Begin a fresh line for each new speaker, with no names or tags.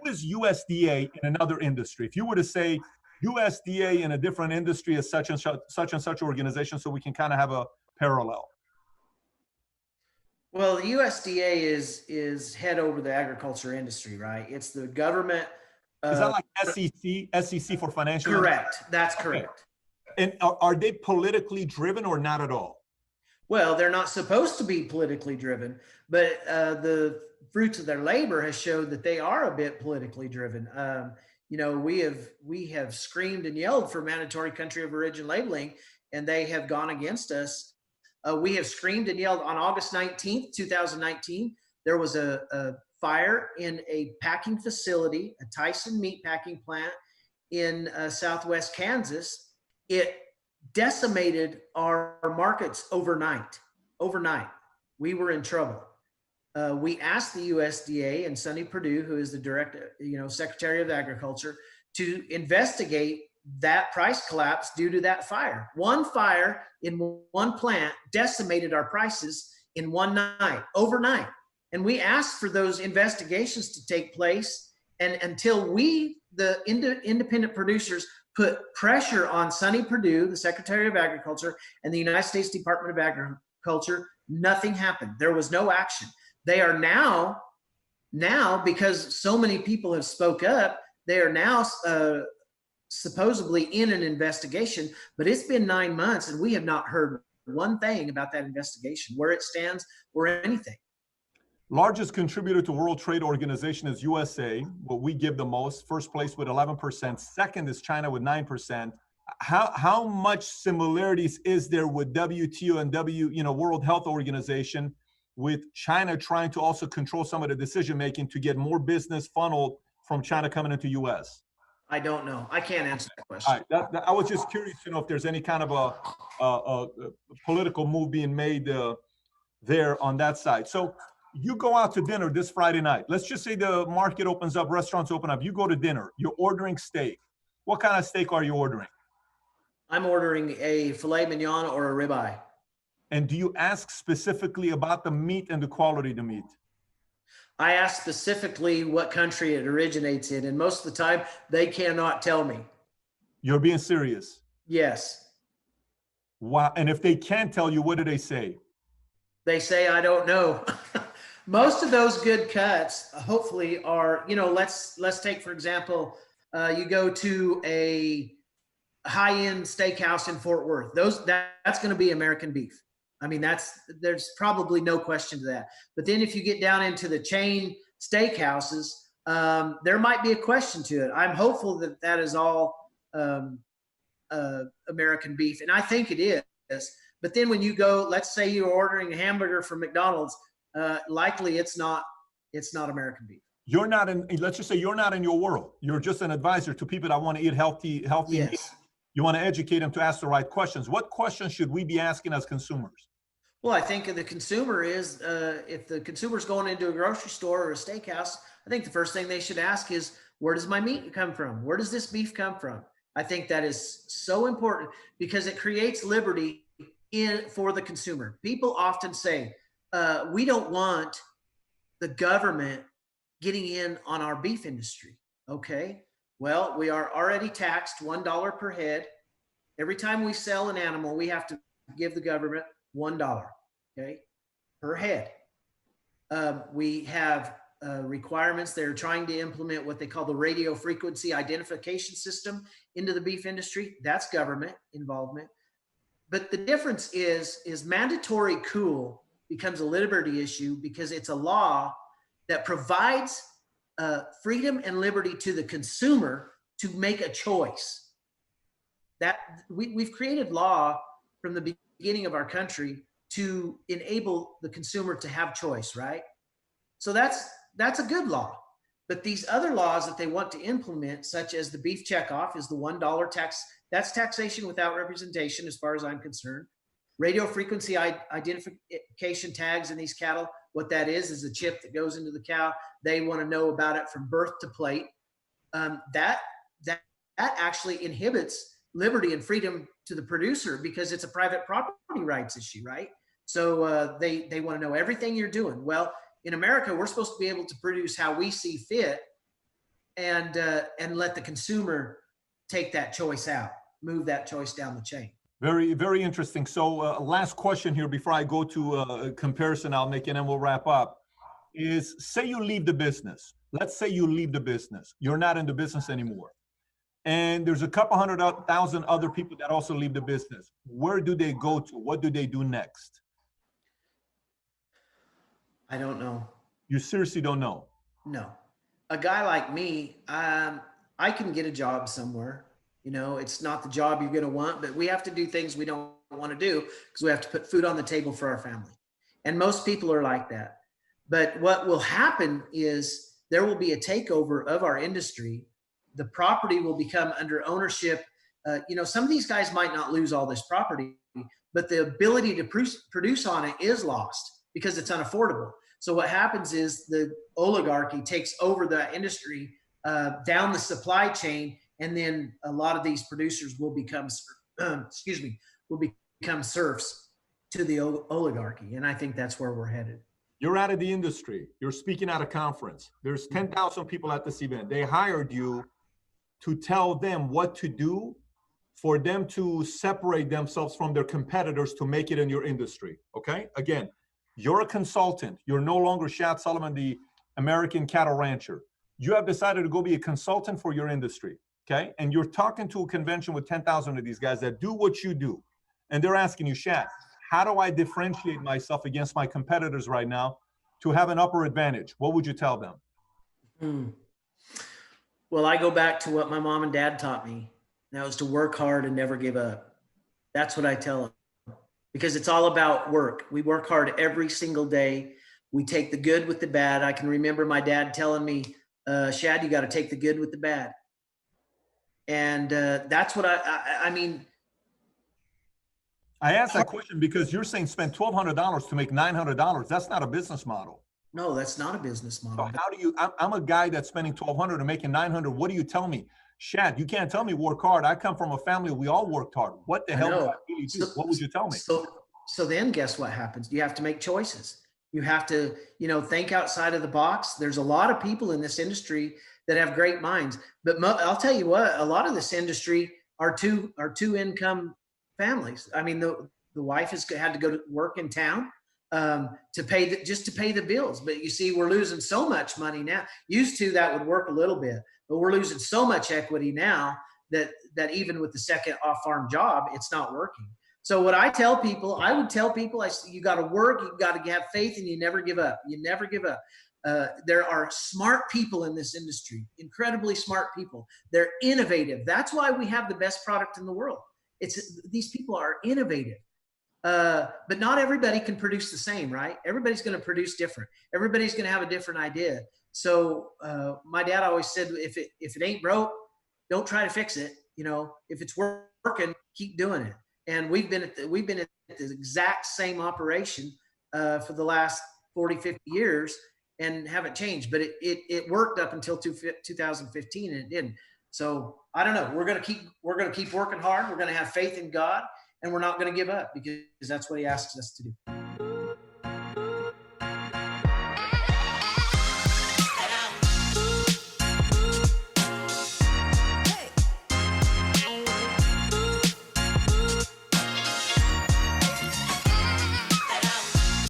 is USDA in another industry? If you were to say USDA in a different industry is such and such organization, so we can kind of have a parallel.
Well, the USDA is head over the agriculture industry, right? It's the government.
Is that like SEC for financial?
Correct. That's correct.
And are they politically driven or not at all?
Well, they're not supposed to be politically driven, but the fruits of their labor has showed that they are a bit politically driven. You know, we have screamed and yelled for mandatory country of origin labeling, and they have gone against us. We have screamed and yelled on August 19th, 2019. There was a fire in a packing facility, a Tyson meat packing plant in Southwest Kansas. It decimated our markets overnight. Overnight, we were in trouble. We asked the USDA and Sonny Perdue, who is the director, Secretary of Agriculture, to investigate that price collapse due to that fire. One fire in one plant decimated our prices in one night, overnight. And we asked for those investigations to take place. And until we, the independent producers, put pressure on Sonny Perdue, the Secretary of Agriculture, and the United States Department of Agriculture, nothing happened. There was no action. They are now, because so many people have spoke up, they are now supposedly in an investigation, but it's been 9 months and we have not heard one thing about that investigation, where it stands or anything.
Largest contributor to World Trade Organization is USA, what we give the most. First place with 11%. Second is China with 9%. How much similarities is there with WTO and World Health Organization, with China trying to also control some of the decision making to get more business funneled from China coming into US?
I don't know. I can't answer that question.
All right. I was just curious to know if there's any kind of a political move being made there on that side. So you go out to dinner this Friday night. Let's just say the market opens up, restaurants open up. You go to dinner. You're ordering steak. What kind of steak are you ordering?
I'm ordering a filet mignon or a ribeye.
And do you ask specifically about the meat and the quality of the meat?
I ask specifically what country it originates in, and most of the time they cannot tell me.
You're being serious?
Yes.
Wow. And if they can't tell you, what do they say?
They say, I don't know. Most of those good cuts, hopefully, are, let's take, for example, you go to a high-end steakhouse in Fort Worth. That's going to be American beef. I mean, there's probably no question to that. But then if you get down into the chain steakhouses, there might be a question to it. I'm hopeful that that is all American beef, and I think it is. But then when you go, let's say you're ordering a hamburger from McDonald's, likely it's not American beef.
You're not in, let's just say you're not in your world. You're just an advisor to people that want to eat healthy
Yes.
meat. You want to educate them to ask the right questions. What questions should we be asking as consumers?
Well, I think the consumer is, if the consumer's going into a grocery store or a steakhouse, I think the first thing they should ask is, where does my meat come from? Where does this beef come from? I think that is so important because it creates liberty for the consumer. People often say, we don't want the government getting in on our beef industry. Okay. Well, we are already taxed $1 per head. Every time we sell an animal, we have to give the government $1, okay, per head. We have requirements. They're trying to implement what they call the radio frequency identification system into the beef industry. That's government involvement. But the difference is mandatory cool becomes a liberty issue because it's a law that provides freedom and liberty to the consumer to make a choice. That we've created law from the beginning of our country to enable the consumer to have choice, right? So that's a good law. But these other laws that they want to implement, such as the beef checkoff, is the $1 tax. That's taxation without representation, as far as I'm concerned. Radio frequency identification tags in these cattle, what that is a chip that goes into the cow. They want to know about it from birth to plate. That actually inhibits liberty and freedom to the producer because it's a private property rights issue, right? So they want to know everything you're doing. Well, in America, we're supposed to be able to produce how we see fit, and let the consumer take that choice out, move that choice down the chain.
Very, very interesting. So last question here before I go to a comparison I'll make and then we'll wrap up is, say you leave the business. Let's say you leave the business. You're not in the business anymore. And there's a couple 100,000 other people that also leave the business. Where do they go to? What do they do next?
I don't know.
You seriously don't know?
No. A guy like me, I can get a job somewhere. You know, it's not the job you're going to want, but we have to do things we don't want to do because we have to put food on the table for our family. And most people are like that. But what will happen is there will be a takeover of our industry. The property will become under ownership. You know, some of these guys might not lose all this property, but the ability to produce on it is lost because it's unaffordable. So what happens is the oligarchy takes over the industry down the supply chain, and then a lot of these producers will become, will become serfs to the oligarchy. And I think that's where we're headed.
You're out of the industry. You're speaking at a conference. There's 10,000 people at this event. They hired you to tell them what to do for them to separate themselves from their competitors to make it in your industry. Okay? Again, you're a consultant. You're no longer Shad Sullivan, the American cattle rancher. You have decided to go be a consultant for your industry. Okay? And you're talking to a convention with 10,000 of these guys that do what you do. And they're asking you, Shad, how do I differentiate myself against my competitors right now to have an upper advantage? What would you tell them?
Well, I go back to what my mom and dad taught me. And that was to work hard and never give up. That's what I tell them. Because it's all about work. We work hard every single day. We take the good with the bad. I can remember my dad telling me, Shad, you got to take the good with the bad. And that's what I mean.
I asked that question because you're saying spend $1,200 to make $900. That's not a business model.
No, that's not a business model.
So how do you, I'm a guy that's spending $1,200 and making $900. What do you tell me? Shad, you can't tell me work hard. I come from a family, we all worked hard. What the hell do I really do? What would you tell me?
So then guess what happens? You have to make choices. You have to, you know, think outside of the box. There's a lot of people in this industry that have great minds, but I'll tell you what, a lot of this industry are two income families. I mean, the wife has had to go to work in town to pay the bills. But you see, we're losing so much money now. Used to that would work a little bit, but we're losing so much equity now that even with the second off-farm job, it's not working. So what I tell people, I would tell people, you got to work, you got to have faith, and you never give up. You never give up. There are smart people in this industry, incredibly smart people. They're innovative. That's why we have the best product in the world. These people are innovative. But not everybody can produce the same, right? Everybody's going to produce different. Everybody's going to have a different idea. So my dad always said, if it ain't broke, don't try to fix it. You know, if it's working, keep doing it. And we've been at the exact same operation for the last 40, 50 years and haven't changed. But it worked up until 2015, and it didn't. So I don't know. We're gonna keep working hard. We're gonna have faith in God, and we're not gonna give up because that's what He asks us to do.